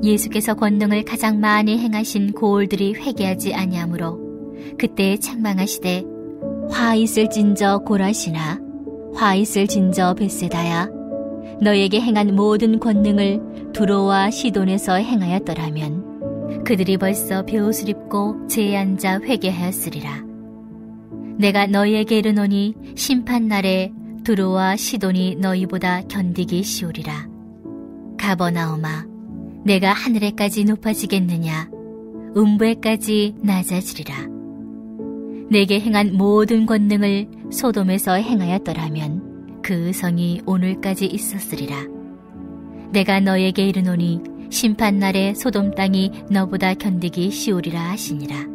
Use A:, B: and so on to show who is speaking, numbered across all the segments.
A: 예수께서 권능을 가장 많이 행하신 고을들이 회개하지 아니하므로 그때 책망하시되 화 있을진저 고라시나 화 있을진저 벳세다야 너에게 행한 모든 권능을 두로와 시돈에서 행하였더라면 그들이 벌써 베옷을 입고 제에 앉아 회개하였으리라. 내가 너희에게 이르노니 심판날에 두로와 시돈이 너희보다 견디기 쉬우리라. 가버나움아 내가 하늘에까지 높아지겠느냐 음부에까지 낮아지리라. 내게 행한 모든 권능을 소돔에서 행하였더라면 그 성이 오늘까지 있었으리라. 내가 너에게 이르노니 심판날에 소돔 땅이 너보다 견디기 쉬우리라 하시니라.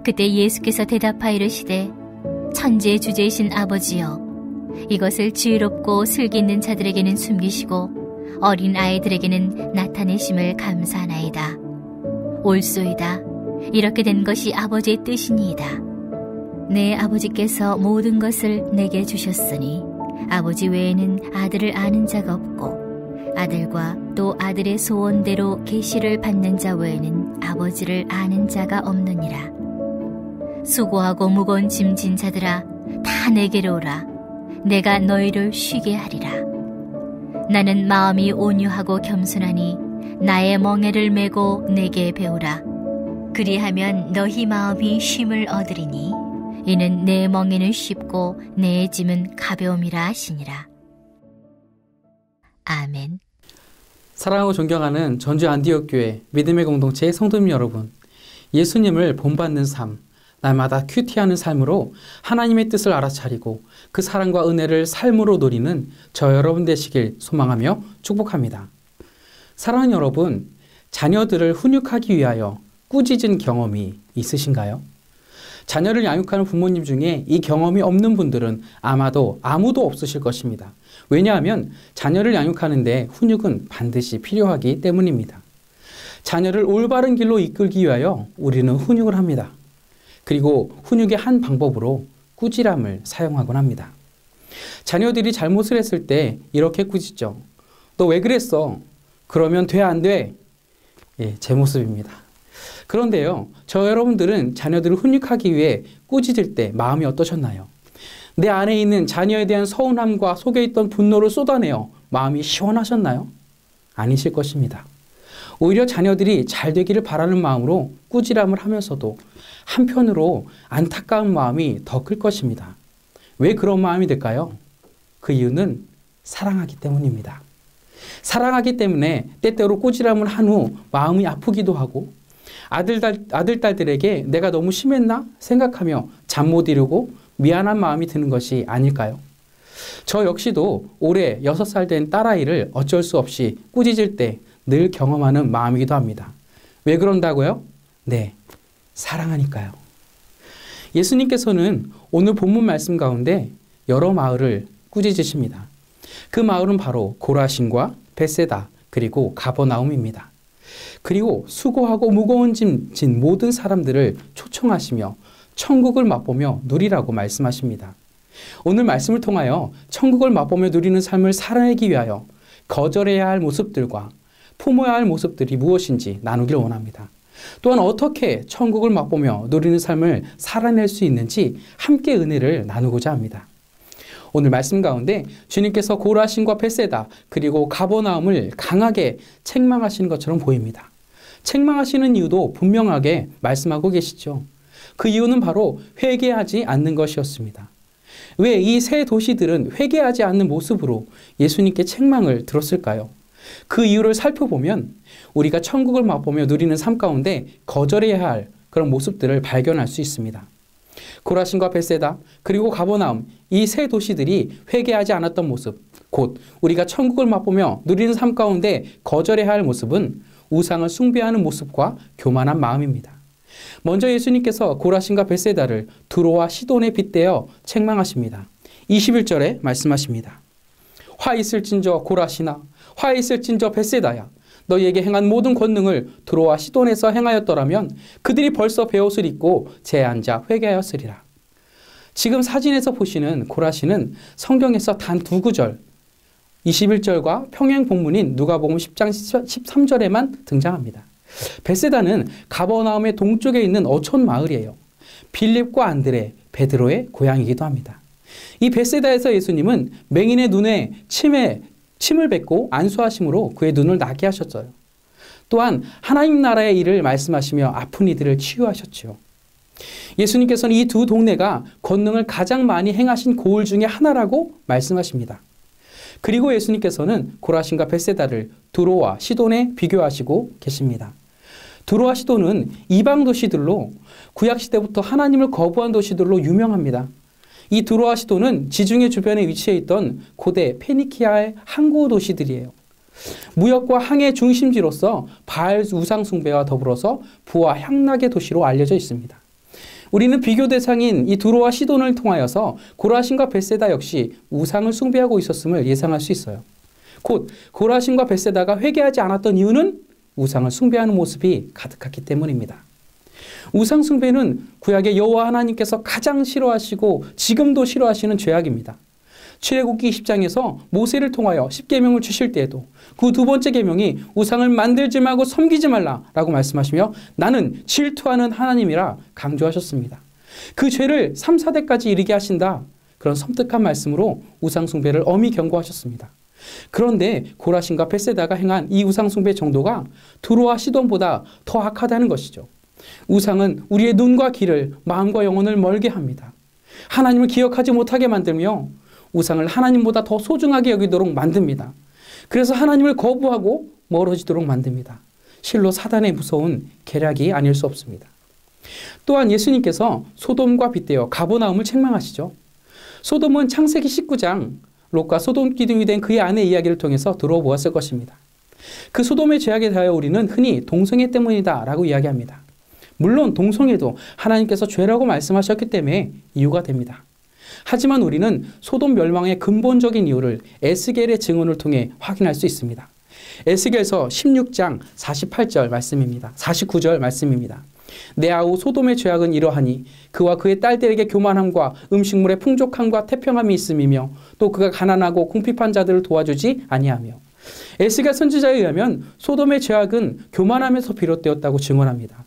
A: 그때 예수께서 대답하여 이르시되 천지의 주제이신 아버지여 이것을 지혜롭고 슬기 있는 자들에게는 숨기시고 어린 아이들에게는 나타내심을 감사하나이다. 옳소이다. 이렇게 된 것이 아버지의 뜻이니이다. 내 아버지께서 모든 것을 내게 주셨으니 아버지 외에는 아들을 아는 자가 없고 아들과 또 아들의 소원대로 계시를 받는 자 외에는 아버지를 아는 자가 없느니라. 수고하고 무거운 짐진 자들아 다 내게로 오라. 내가 너희를 쉬게 하리라. 나는 마음이 온유하고 겸손하니 나의 멍에를 메고 내게 배우라. 그리하면 너희 마음이 쉼을 얻으리니 이는 내 멍에는 쉽고 내 짐은 가벼움이라 하시니라. 아멘.
B: 사랑하고 존경하는 전주 안디옥 교회 믿음의 공동체의 성도님 여러분, 예수님을 본받는 삶, 날마다 큐티하는 삶으로 하나님의 뜻을 알아차리고 그 사랑과 은혜를 삶으로 누리는 저 여러분 되시길 소망하며 축복합니다. 사랑하는 여러분, 자녀들을 훈육하기 위하여 꾸짖은 경험이 있으신가요? 자녀를 양육하는 부모님 중에 이 경험이 없는 분들은 아마도 아무도 없으실 것입니다. 왜냐하면 자녀를 양육하는데 훈육은 반드시 필요하기 때문입니다. 자녀를 올바른 길로 이끌기 위하여 우리는 훈육을 합니다. 그리고 훈육의 한 방법으로 꾸지람을 사용하곤 합니다. 자녀들이 잘못을 했을 때 이렇게 꾸짖죠. 너 왜 그랬어? 그러면 돼, 안 돼? 예, 제 모습입니다. 그런데요, 저 여러분들은 자녀들을 훈육하기 위해 꾸짖을 때 마음이 어떠셨나요? 내 안에 있는 자녀에 대한 서운함과 속에 있던 분노를 쏟아내어 마음이 시원하셨나요? 아니실 것입니다. 오히려 자녀들이 잘 되기를 바라는 마음으로 꾸지람을 하면서도 한편으로 안타까운 마음이 더 클 것입니다. 왜 그런 마음이 들까요? 그 이유는 사랑하기 때문입니다. 사랑하기 때문에 때때로 꾸지람을 한 후 마음이 아프기도 하고 아들, 딸들에게 내가 너무 심했나 생각하며 잠 못 이루고 미안한 마음이 드는 것이 아닐까요? 저 역시도 올해 6살 된 딸아이를 어쩔 수 없이 꾸짖을 때 늘 경험하는 마음이기도 합니다. 왜 그런다고요? 네, 사랑하니까요. 예수님께서는 오늘 본문 말씀 가운데 여러 마을을 꾸짖으십니다. 그 마을은 바로 고라신과 벳세다 그리고 가버나움입니다. 그리고 수고하고 무거운 짐 진 모든 사람들을 초청하시며 천국을 맛보며 누리라고 말씀하십니다. 오늘 말씀을 통하여 천국을 맛보며 누리는 삶을 살아내기 위하여 거절해야 할 모습들과 품어야 할 모습들이 무엇인지 나누길 원합니다. 또한 어떻게 천국을 맛보며 누리는 삶을 살아낼 수 있는지 함께 은혜를 나누고자 합니다. 오늘 말씀 가운데 주님께서 고라신과 벳세다 그리고 가버나움을 강하게 책망하시는 것처럼 보입니다. 책망하시는 이유도 분명하게 말씀하고 계시죠. 그 이유는 바로 회개하지 않는 것이었습니다. 왜 이 세 도시들은 회개하지 않는 모습으로 예수님께 책망을 들었을까요? 그 이유를 살펴보면 우리가 천국을 맛보며 누리는 삶 가운데 거절해야 할 그런 모습들을 발견할 수 있습니다. 고라신과 벳세다 그리고 가버나움 이 세 도시들이 회개하지 않았던 모습, 곧 우리가 천국을 맛보며 누리는 삶 가운데 거절해야 할 모습은 우상을 숭배하는 모습과 교만한 마음입니다. 먼저 예수님께서 고라신과 벳세다를 두로와 시돈에 빗대어 책망하십니다. 21절에 말씀하십니다. 화 있을진저 고라시나 화 있을진저 벳세다야 너희에게 행한 모든 권능을 두로와 시돈에서 행하였더라면 그들이 벌써 베옷을 입고 제에 앉아 회개하였으리라. 지금 사진에서 보시는 고라신은 성경에서 단 2구절 21절과 평행 본문인 누가복음 10장 13절에만 등장합니다. 벳세다는 가버나움의 동쪽에 있는 어촌 마을이에요. 빌립과 안드레, 베드로의 고향이기도 합니다. 이 벳세다에서 예수님은 맹인의 눈에 침을 뱉고 안수하심으로 그의 눈을 나게 하셨어요. 또한 하나님 나라의 일을 말씀하시며 아픈 이들을 치유하셨지요. 예수님께서는 이 두 동네가 권능을 가장 많이 행하신 고을 중에 하나라고 말씀하십니다. 그리고 예수님께서는 고라신과 벳세다를 두로와 시돈에 비교하시고 계십니다. 두로와 시돈은 이방 도시들로 구약시대부터 하나님을 거부한 도시들로 유명합니다. 이 두로와 시돈은 지중해 주변에 위치해 있던 고대 페니키아의 항구 도시들이에요. 무역과 항해 중심지로서 바알 우상 숭배와 더불어서 부와 향락의 도시로 알려져 있습니다. 우리는 비교 대상인 이 두로와 시돈을 통하여서 고라신과 벳세다 역시 우상을 숭배하고 있었음을 예상할 수 있어요. 곧 고라신과 벳세다가 회개하지 않았던 이유는 우상을 숭배하는 모습이 가득했기 때문입니다. 우상 숭배는 구약의 여호와 하나님께서 가장 싫어하시고 지금도 싫어하시는 죄악입니다. 출애굽기 20장에서 모세를 통하여 10계명을 주실 때에도 그 두 번째 계명이 우상을 만들지 말고 섬기지 말라라고 말씀하시며 나는 질투하는 하나님이라 강조하셨습니다. 그 죄를 3, 4대까지 이르게 하신다. 그런 섬뜩한 말씀으로 우상 숭배를 엄히 경고하셨습니다. 그런데 고라신과 벳세다가 행한 이 우상 숭배 정도가 두로와 시돈보다 더 악하다는 것이죠. 우상은 우리의 눈과 귀를, 마음과 영혼을 멀게 합니다. 하나님을 기억하지 못하게 만들며 우상을 하나님보다 더 소중하게 여기도록 만듭니다. 그래서 하나님을 거부하고 멀어지도록 만듭니다. 실로 사단의 무서운 계략이 아닐 수 없습니다. 또한 예수님께서 소돔과 빗대어 가버나움을 책망하시죠. 소돔은 창세기 19장 롯과 소돔 기둥이 된 그의 아내 이야기를 통해서 들어보았을 것입니다. 그 소돔의 죄악에 대하여 우리는 흔히 동성애 때문이다 라고 이야기합니다. 물론 동성애도 하나님께서 죄라고 말씀하셨기 때문에 이유가 됩니다. 하지만 우리는 소돔 멸망의 근본적인 이유를 에스겔의 증언을 통해 확인할 수 있습니다. 에스겔서 16장 48절 말씀입니다. 49절 말씀입니다. 내 아우 소돔의 죄악은 이러하니 그와 그의 딸들에게 교만함과 음식물의 풍족함과 태평함이 있음이며 또 그가 가난하고 궁핍한 자들을 도와주지 아니하며. 에스겔 선지자에 의하면 소돔의 죄악은 교만함에서 비롯되었다고 증언합니다.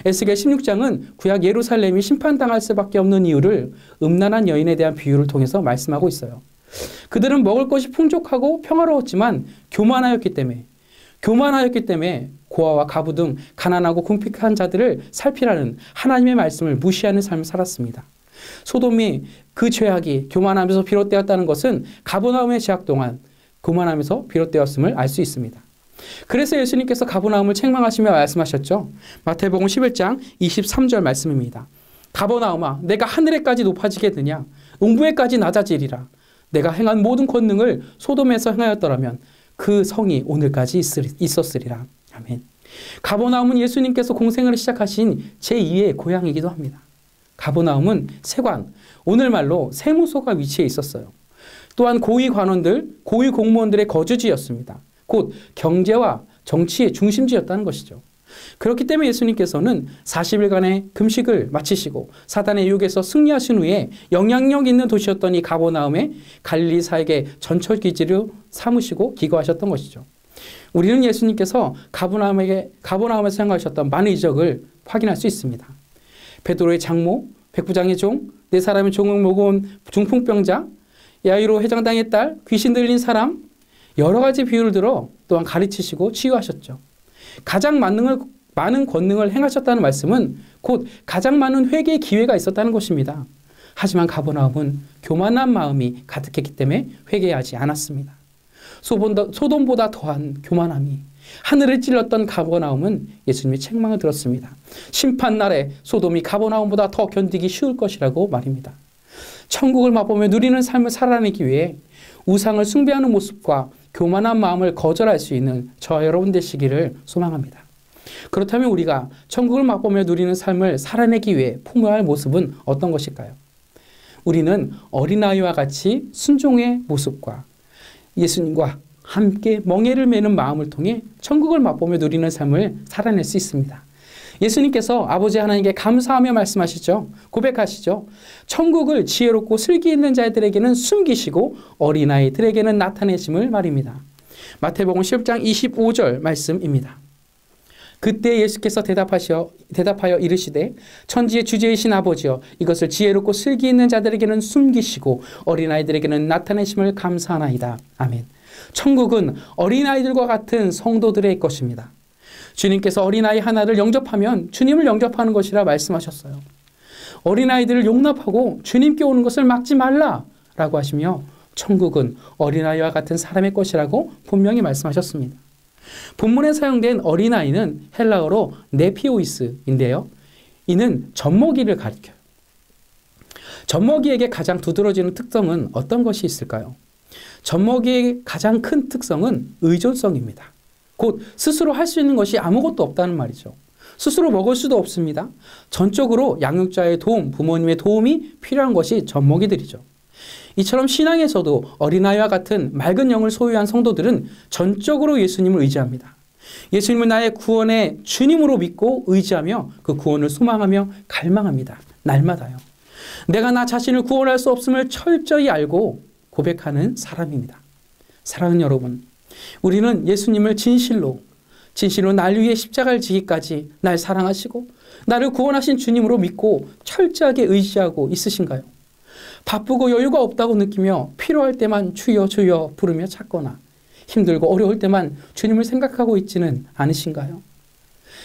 B: 에스겔 16장은 구약 예루살렘이 심판당할 수밖에 없는 이유를 음란한 여인에 대한 비유를 통해서 말씀하고 있어요. 그들은 먹을 것이 풍족하고 평화로웠지만 교만하였기 때문에 고아와 가부 등 가난하고 궁핍한 자들을 살피라는 하나님의 말씀을 무시하는 삶을 살았습니다. 소돔이 그 죄악이 교만함에서 비롯되었다는 것은 가버나움의 죄악 동안 교만함에서 비롯되었음을 알 수 있습니다. 그래서 예수님께서 가버나움을 책망하시며 말씀하셨죠. 마태복음 11장 23절 말씀입니다. 가버나움아 내가 하늘에까지 높아지게 되냐 음부에까지 낮아지리라. 내가 행한 모든 권능을 소돔에서 행하였더라면 그 성이 오늘까지 있었으리라. 아멘. 가버나움은 예수님께서 공생을 시작하신 제2의 고향이기도 합니다. 가버나움은 세관, 오늘말로 세무소가 위치해 있었어요. 또한 고위 관원들, 고위 공무원들의 거주지였습니다. 곧 경제와 정치의 중심지였다는 것이죠. 그렇기 때문에 예수님께서는 40일간의 금식을 마치시고 사단의 유혹에서 승리하신 후에 영향력 있는 도시였던 이 가버나움에 갈릴리사에게 전철기지로 삼으시고 기거하셨던 것이죠. 우리는 예수님께서 가버나움에서 행하셨던 많은 이적을 확인할 수 있습니다. 베드로의 장모, 백부장의 종, 네 사람의 종을 먹어온 중풍병자, 야이로 회장당의 딸, 귀신 들린 사람, 여러 가지 비유를 들어 또한 가르치시고 치유하셨죠. 가장 많은 권능을 행하셨다는 말씀은 곧 가장 많은 회개의 기회가 있었다는 것입니다. 하지만 가버나움은 교만한 마음이 가득했기 때문에 회개하지 않았습니다. 소돔보다 더한 교만함이 하늘을 찔렀던 가버나움은 예수님의 책망을 들었습니다. 심판날에 소돔이 가버나움보다 더 견디기 쉬울 것이라고 말입니다. 천국을 맛보며 누리는 삶을 살아내기 위해 우상을 숭배하는 모습과 교만한 마음을 거절할 수 있는 저와 여러분 되시기를 소망합니다. 그렇다면 우리가 천국을 맛보며 누리는 삶을 살아내기 위해 품어야 할 모습은 어떤 것일까요? 우리는 어린아이와 같이 순종의 모습과 예수님과 함께 멍에를 매는 마음을 통해 천국을 맛보며 누리는 삶을 살아낼 수 있습니다. 예수님께서 아버지 하나님께 감사하며 말씀하시죠. 고백하시죠. 천국을 지혜롭고 슬기 있는 자들에게는 숨기시고 어린아이들에게는 나타내심을 말입니다. 마태복음 10장 25절 말씀입니다. 그때 예수께서 대답하여 이르시되 천지의 주제이신 아버지여 이것을 지혜롭고 슬기 있는 자들에게는 숨기시고 어린아이들에게는 나타내심을 감사하나이다. 아멘. 천국은 어린아이들과 같은 성도들의 것입니다. 주님께서 어린아이 하나를 영접하면 주님을 영접하는 것이라 말씀하셨어요. 어린아이들을 용납하고 주님께 오는 것을 막지 말라라고 하시며 천국은 어린아이와 같은 사람의 것이라고 분명히 말씀하셨습니다. 본문에 사용된 어린아이는 헬라어로 네피오이스인데요. 이는 젖먹이를 가리켜요. 젖먹이에게 가장 두드러지는 특성은 어떤 것이 있을까요? 젖먹이의 가장 큰 특성은 의존성입니다. 곧 스스로 할 수 있는 것이 아무것도 없다는 말이죠. 스스로 먹을 수도 없습니다. 전적으로 양육자의 도움, 부모님의 도움이 필요한 것이 젖먹이들이죠. 이처럼 신앙에서도 어린아이와 같은 맑은 영을 소유한 성도들은 전적으로 예수님을 의지합니다. 예수님을 나의 구원의 주님으로 믿고 의지하며 그 구원을 소망하며 갈망합니다. 날마다요. 내가 나 자신을 구원할 수 없음을 철저히 알고 고백하는 사람입니다. 사랑하는 여러분, 우리는 예수님을 진실로 날 위해 십자가를 지기까지 날 사랑하시고 나를 구원하신 주님으로 믿고 철저하게 의지하고 있으신가요? 바쁘고 여유가 없다고 느끼며 필요할 때만 주여 주여 부르며 찾거나 힘들고 어려울 때만 주님을 생각하고 있지는 않으신가요?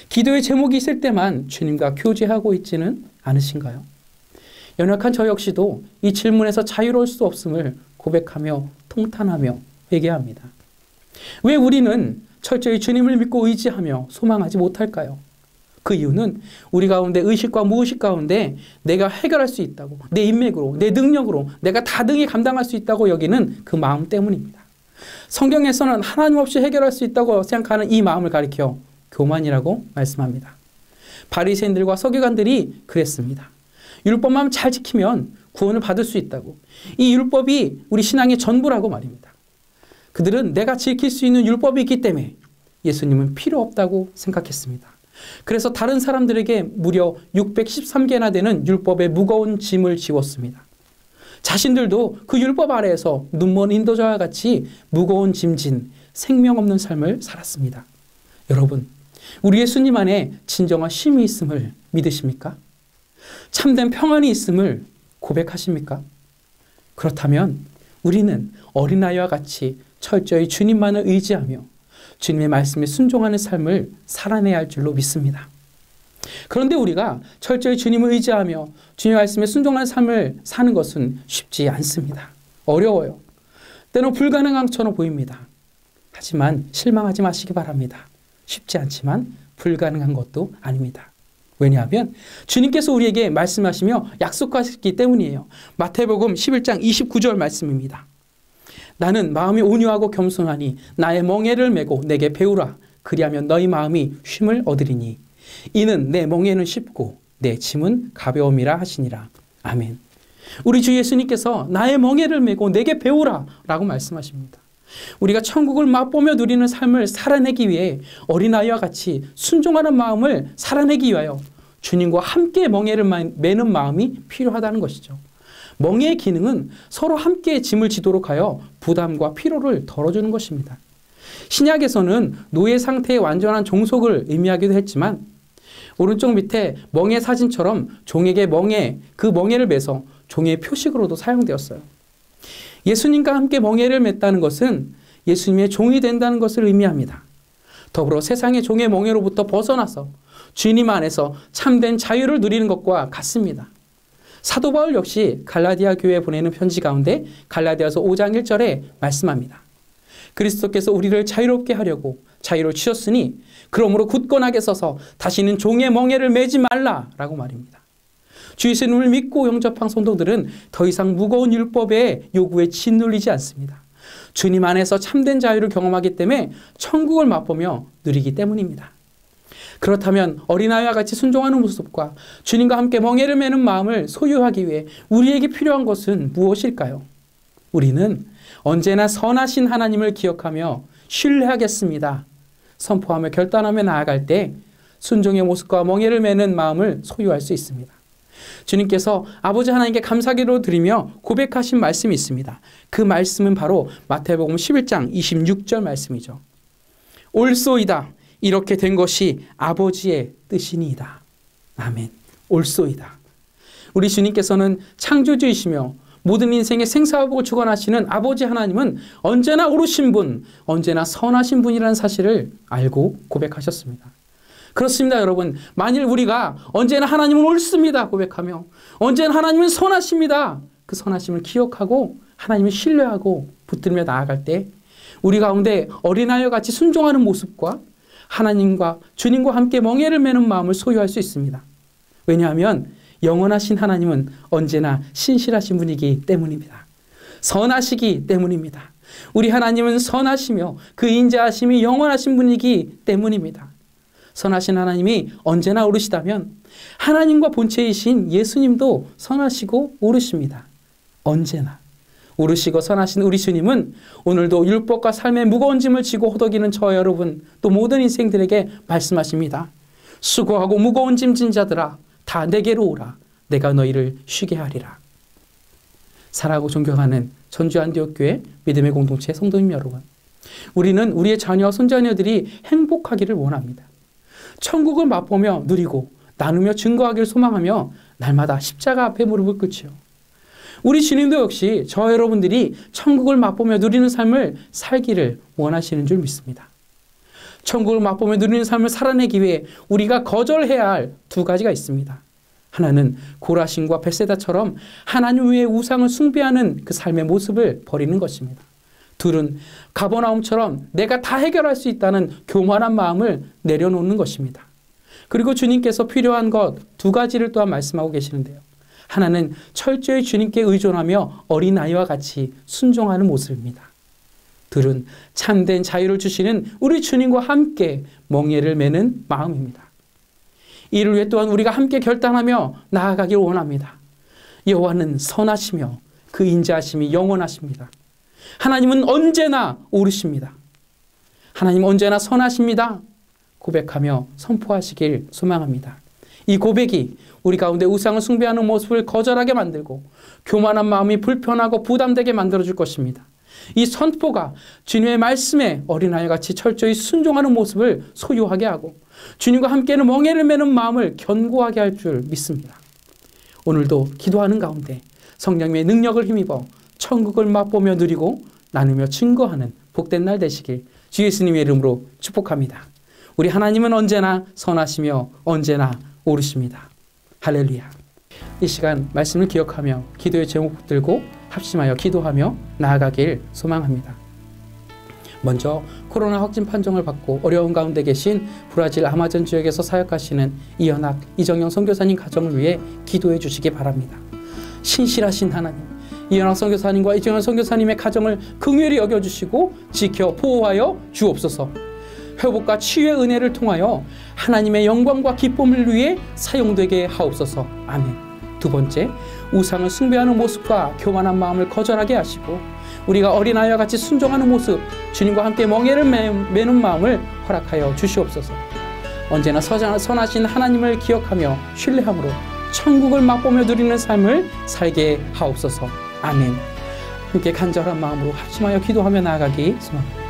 B: 기도의 제목이 있을 때만 주님과 교제하고 있지는 않으신가요? 연약한 저 역시도 이 질문에서 자유로울 수 없음을 고백하며 통탄하며 회개합니다. 왜 우리는 철저히 주님을 믿고 의지하며 소망하지 못할까요? 그 이유는 우리 가운데 의식과 무의식 가운데 내가 해결할 수 있다고, 내 인맥으로, 내 능력으로 내가 다등히 감당할 수 있다고 여기는 그 마음 때문입니다. 성경에서는 하나님 없이 해결할 수 있다고 생각하는 이 마음을 가리켜 교만이라고 말씀합니다. 바리새인들과 서기관들이 그랬습니다. 율법만 잘 지키면 구원을 받을 수 있다고. 이 율법이 우리 신앙의 전부라고 말입니다. 그들은 내가 지킬 수 있는 율법이 있기 때문에 예수님은 필요 없다고 생각했습니다. 그래서 다른 사람들에게 무려 613개나 되는 율법의 무거운 짐을 지웠습니다. 자신들도 그 율법 아래에서 눈먼 인도자와 같이 무거운 짐진 생명 없는 삶을 살았습니다. 여러분, 우리 예수님 안에 진정한 쉼이 있음을 믿으십니까? 참된 평안이 있음을 고백하십니까? 그렇다면 우리는 어린아이와 같이 철저히 주님만을 의지하며 주님의 말씀에 순종하는 삶을 살아내야 할 줄로 믿습니다. 그런데 우리가 철저히 주님을 의지하며 주님의 말씀에 순종하는 삶을 사는 것은 쉽지 않습니다. 어려워요. 때로 불가능함처럼 보입니다. 하지만 실망하지 마시기 바랍니다. 쉽지 않지만 불가능한 것도 아닙니다. 왜냐하면 주님께서 우리에게 말씀하시며 약속하셨기 때문이에요. 마태복음 11장 29절 말씀입니다. 나는 마음이 온유하고 겸손하니 나의 멍에를 메고 내게 배우라. 그리하면 너희 마음이 쉼을 얻으리니 이는 내 멍에는 쉽고 내 짐은 가벼움이라 하시니라. 아멘. 우리 주 예수님께서 나의 멍에를 메고 내게 배우라 라고 말씀하십니다. 우리가 천국을 맛보며 누리는 삶을 살아내기 위해 어린아이와 같이 순종하는 마음을 살아내기 위하여 주님과 함께 멍에를 메는 마음이 필요하다는 것이죠. 멍에의 기능은 서로 함께 짐을 지도록 하여 부담과 피로를 덜어주는 것입니다. 신약에서는 노예 상태의 완전한 종속을 의미하기도 했지만 오른쪽 밑에 멍에 사진처럼 종에게 그 멍에를 매서 종의 표식으로도 사용되었어요. 예수님과 함께 멍에를 맸다는 것은 예수님의 종이 된다는 것을 의미합니다. 더불어 세상의 종의 멍에로부터 벗어나서 주님 안에서 참된 자유를 누리는 것과 같습니다. 사도 바울 역시 갈라디아 교회에 보내는 편지 가운데 갈라디아서 5장 1절에 말씀합니다. 그리스도께서 우리를 자유롭게 하려고 자유를 주셨으니 그러므로 굳건하게 서서 다시는 종의 멍에를 매지 말라라고 말입니다. 주 예수님을 믿고 영접한 성도들은 더 이상 무거운 율법의 요구에 짓눌리지 않습니다. 주님 안에서 참된 자유를 경험하기 때문에 천국을 맛보며 누리기 때문입니다. 그렇다면 어린아이와 같이 순종하는 모습과 주님과 함께 멍에를 매는 마음을 소유하기 위해 우리에게 필요한 것은 무엇일까요? 우리는 언제나 선하신 하나님을 기억하며 신뢰하겠습니다. 선포하며 결단하며 나아갈 때 순종의 모습과 멍에를 매는 마음을 소유할 수 있습니다. 주님께서 아버지 하나님께 감사기도 드리며 고백하신 말씀이 있습니다. 그 말씀은 바로 마태복음 11장 26절 말씀이죠. 옳소이다. 이렇게 된 것이 아버지의 뜻이니이다. 아멘. 옳소이다. 우리 주님께서는 창조주이시며 모든 인생의 생사화복을 주관하시는 아버지 하나님은 언제나 옳으신 분, 언제나 선하신 분이라는 사실을 알고 고백하셨습니다. 그렇습니다, 여러분. 만일 우리가 언제나 하나님은 옳습니다 고백하며 언제나 하나님은 선하십니다, 그 선하심을 기억하고 하나님을 신뢰하고 붙들며 나아갈 때 우리 가운데 어린아이와 같이 순종하는 모습과 하나님과 주님과 함께 멍에를 매는 마음을 소유할 수 있습니다. 왜냐하면 영원하신 하나님은 언제나 신실하신 분이기 때문입니다. 선하시기 때문입니다. 우리 하나님은 선하시며 그 인자하심이 영원하신 분이기 때문입니다. 선하신 하나님이 언제나 옳으시다면 하나님과 본체이신 예수님도 선하시고 옳으십니다. 언제나. 옳으시고 선하신 우리 주님은 오늘도 율법과 삶의 무거운 짐을 지고 호덕이는 저와 여러분 또 모든 인생들에게 말씀하십니다. 수고하고 무거운 짐 진 자들아 다 내게로 오라. 내가 너희를 쉬게 하리라. 사랑하고 존경하는 전주 안디옥교회 믿음의 공동체 성도님 여러분, 우리는 우리의 자녀와 손자녀들이 행복하기를 원합니다. 천국을 맛보며 누리고 나누며 증거하기를 소망하며 날마다 십자가 앞에 무릎을 꿇지요. 우리 주님도 역시 저와 여러분들이 천국을 맛보며 누리는 삶을 살기를 원하시는 줄 믿습니다. 천국을 맛보며 누리는 삶을 살아내기 위해 우리가 거절해야 할 두 가지가 있습니다. 하나는 고라신과 벳세다처럼 하나님 외의 우상을 숭배하는 그 삶의 모습을 버리는 것입니다. 둘은 가버나움처럼 내가 다 해결할 수 있다는 교만한 마음을 내려놓는 것입니다. 그리고 주님께서 필요한 것 두 가지를 또한 말씀하고 계시는데요. 하나는 철저히 주님께 의존하며 어린아이와 같이 순종하는 모습입니다. 둘은 참된 자유를 주시는 우리 주님과 함께 멍에를 매는 마음입니다. 이를 위해 또한 우리가 함께 결단하며 나아가길 원합니다. 여호와는 선하시며 그 인자하심이 영원하십니다. 하나님은 언제나 옳으십니다. 하나님 언제나 선하십니다. 고백하며 선포하시길 소망합니다. 이 고백이 우리 가운데 우상을 숭배하는 모습을 거절하게 만들고 교만한 마음이 불편하고 부담되게 만들어줄 것입니다. 이 선포가 주님의 말씀에 어린아이같이 철저히 순종하는 모습을 소유하게 하고 주님과 함께는 멍에를 매는 마음을 견고하게 할 줄 믿습니다. 오늘도 기도하는 가운데 성령님의 능력을 힘입어 천국을 맛보며 누리고 나누며 증거하는 복된 날 되시길 주 예수님의 이름으로 축복합니다. 우리 하나님은 언제나 선하시며 언제나 옳으십니다. 할렐루야. 이 시간 말씀을 기억하며 기도의 제목 붙들고 합심하여 기도하며 나아가길 소망합니다. 먼저 코로나 확진 판정을 받고 어려운 가운데 계신 브라질 아마존 지역에서 사역하시는 이현학, 이정영 선교사님 가정을 위해 기도해 주시기 바랍니다. 신실하신 하나님, 이현학 선교사님과 이정영 선교사님의 가정을 긍휼히 여겨주시고 지켜 보호하여 주옵소서. 회복과 치유의 은혜를 통하여 하나님의 영광과 기쁨을 위해 사용되게 하옵소서. 아멘. 두 번째, 우상을 숭배하는 모습과 교만한 마음을 거절하게 하시고 우리가 어린아이와 같이 순종하는 모습, 주님과 함께 멍에를 매는 마음을 허락하여 주시옵소서. 언제나 선하신 하나님을 기억하며 신뢰함으로 천국을 맛보며 누리는 삶을 살게 하옵소서. 아멘. 함께 간절한 마음으로 합심하여 기도하며 나아가기 소망합니다.